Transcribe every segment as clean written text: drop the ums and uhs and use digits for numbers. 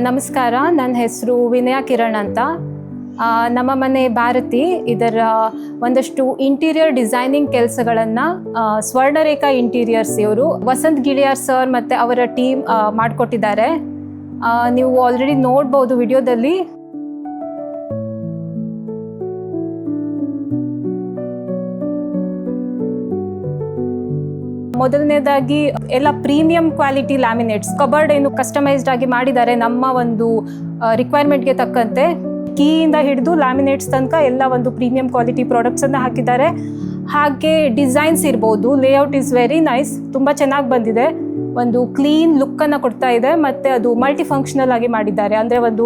ನಮಸ್ಕಾರ, ನನ್ನ ಹೆಸರು ವಿನಯ ಕಿರಣ್ ಅಂತ. ನಮ್ಮ ಮನೆ ಭಾರತಿ. ಇದರ ಒಂದಷ್ಟು ಇಂಟೀರಿಯರ್ ಡಿಸೈನಿಂಗ್ ಕೆಲಸಗಳನ್ನು ಸ್ವರ್ಣರೇಖಾ ಇಂಟೀರಿಯರ್ಸ್ ಇವರು ವಸಂತ್ ಗಿಳಿಯಾರ್ ಸರ್ ಮತ್ತು ಅವರ ಟೀಮ್ ಮಾಡಿಕೊಟ್ಟಿದ್ದಾರೆ. ನೀವು ಆಲ್ರೆಡಿ ನೋಡ್ಬೋದು ವಿಡಿಯೋದಲ್ಲಿ. ಮೊದಲನೇದಾಗಿ ಎಲ್ಲ ಪ್ರೀಮಿಯಂ ಕ್ವಾಲಿಟಿ ಲ್ಯಾಮಿನೇಟ್ಸ್ ಕಬರ್ಡ್ ಏನು ಕಸ್ಟಮೈಸ್ಡ್ ಆಗಿ ಮಾಡಿದ್ದಾರೆ. ನಮ್ಮ ಒಂದು ರಿಕ್ವೈರ್ಮೆಂಟ್ಗೆ ತಕ್ಕಂತೆ ಕೀಯಿಂದ ಹಿಡಿದು ಲ್ಯಾಮಿನೇಟ್ಸ್ ತನಕ ಎಲ್ಲ ಒಂದು ಪ್ರೀಮಿಯಂ ಕ್ವಾಲಿಟಿ ಪ್ರಾಡಕ್ಟ್ಸನ್ನು ಹಾಕಿದ್ದಾರೆ. ಹಾಗೆ ಡಿಸೈನ್ಸ್ ಇರ್ಬೋದು, ಲೇಔಟ್ ಈಸ್ ವೆರಿ ನೈಸ್, ತುಂಬ ಚೆನ್ನಾಗಿ ಬಂದಿದೆ. ಒಂದು ಕ್ಲೀನ್ ಲುಕ್ಕನ್ನು ಕೊಡ್ತಾ ಇದೆ. ಮತ್ತು ಅದು ಮಲ್ಟಿ ಫಂಕ್ಷನಲ್ ಆಗಿ ಮಾಡಿದ್ದಾರೆ. ಅಂದರೆ ಒಂದು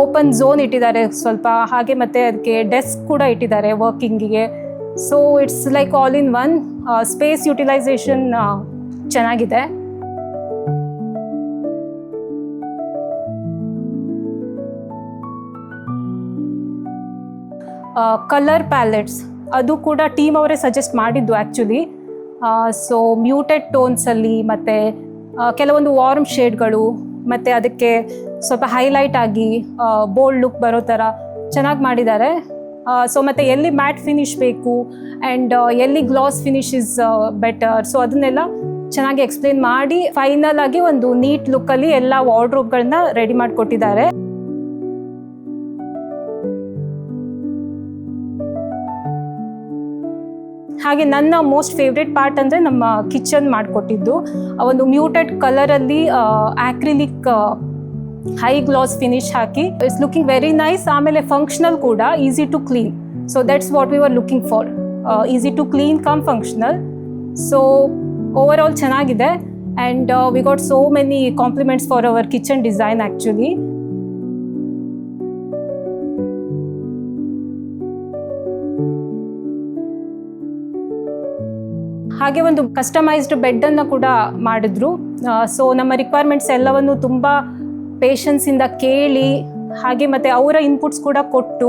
ಓಪನ್ ಝೋನ್ ಇಟ್ಟಿದ್ದಾರೆ ಸ್ವಲ್ಪ, ಹಾಗೆ ಮತ್ತು ಅದಕ್ಕೆ ಡೆಸ್ಕ್ ಕೂಡ ಇಟ್ಟಿದ್ದಾರೆ ವರ್ಕಿಂಗಿಗೆ. So it's like all in one. Space utilisation ಚೆನ್ನಾಗಿದೆ. ಕಲರ್ ಪ್ಯಾಲೆಟ್ಸ್ ಅದು ಕೂಡ ಟೀಮ್ ಅವರೇ ಸಜೆಸ್ಟ್ ಮಾಡಿದ್ದು ಆ್ಯಕ್ಚುಲಿ. ಸೊ ಮ್ಯೂಟೆಡ್ ಟೋನ್ಸಲ್ಲಿ ಮತ್ತು ಕೆಲವೊಂದು ವಾರ್ಮ್ ಶೇಡ್ಗಳು, ಮತ್ತು ಅದಕ್ಕೆ ಸ್ವಲ್ಪ ಹೈಲೈಟ್ ಆಗಿ ಬೋಲ್ಡ್ ಲುಕ್ ಬರೋ ಥರ ಚೆನ್ನಾಗಿ ಮಾಡಿದ್ದಾರೆ. ಸೊ ಮತ್ತು ಎಲ್ಲಿ ಮ್ಯಾಟ್ ಫಿನಿಶ್ ಬೇಕು ಆ್ಯಂಡ್ ಎಲ್ಲಿ glass finish is better, so ಅದನ್ನೆಲ್ಲ ಚೆನ್ನಾಗಿ ಎಕ್ಸ್ಪ್ಲೇನ್ ಮಾಡಿ ಫೈನಲ್ ಆಗಿ ಒಂದು ನೀಟ್ ಲುಕ್ಕಲ್ಲಿ ಎಲ್ಲ ವಾರ್ಡ್ರೋಬ್ಗಳನ್ನ ರೆಡಿ ಮಾಡಿಕೊಟ್ಟಿದ್ದಾರೆ. ಹಾಗೆ ನನ್ನ ಮೋಸ್ಟ್ ಫೇವ್ರೆಟ್ ಪಾರ್ಟ್ ಅಂದರೆ ನಮ್ಮ ಕಿಚನ್ ಮಾಡಿಕೊಟ್ಟಿದ್ದು. ಒಂದು ಮ್ಯೂಟೆಡ್ ಕಲರಲ್ಲಿ ಆಕ್ರಿಲಿಕ್ ಹೈ ಗ್ಲಾಸ್ ಫಿನಿಶ್ ಹಾಕಿ ಇಟ್ಸ್ ಲುಕಿಂಗ್ ವೆರಿ ನೈಸ್. ಆಮೇಲೆ ಫಂಕ್ಷನಲ್ ಕೂಡ, easy to clean. So that's what we are looking for, easy to clean cum functional. So overall ಚೆನ್ನಾಗಿದೆ. And we got so many compliments for our kitchen design actually. ಹಾಗೆ ಒಂದು customised ಬೆಡ್ಡನ್ನು ಕೂಡ ಮಾಡಿದ್ರು. So ನಮ್ಮ requirements ಎಲ್ಲವನ್ನು ತುಂಬ ಪೇಷನ್ಸಿಂದ ಕೇಳಿ, ಹಾಗೆ ಮತ್ತು ಅವರ ಇನ್ಪುಟ್ಸ್ ಕೂಡ ಕೊಟ್ಟು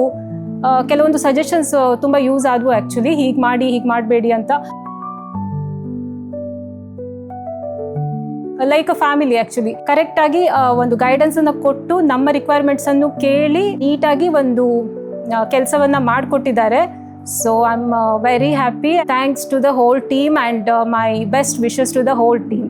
ಕೆಲವೊಂದು ಸಜೆಷನ್ಸ್ ತುಂಬ ಯೂಸ್ ಆದವು ಆ್ಯಕ್ಚುಲಿ. ಹೀಗೆ ಮಾಡಿ, ಹೀಗೆ ಮಾಡಬೇಡಿ ಅಂತ. Like a family actually. ಕರೆಕ್ಟಾಗಿ ಒಂದು ಗೈಡೆನ್ಸನ್ನು ಕೊಟ್ಟು ನಮ್ಮ ರಿಕ್ವೈರ್ಮೆಂಟ್ಸನ್ನು ಕೇಳಿ ನೀಟಾಗಿ ಒಂದು ಕೆಲಸವನ್ನು ಮಾಡಿಕೊಟ್ಟಿದ್ದಾರೆ. So I'm very happy. Thanks to the whole team and my best wishes to the whole team.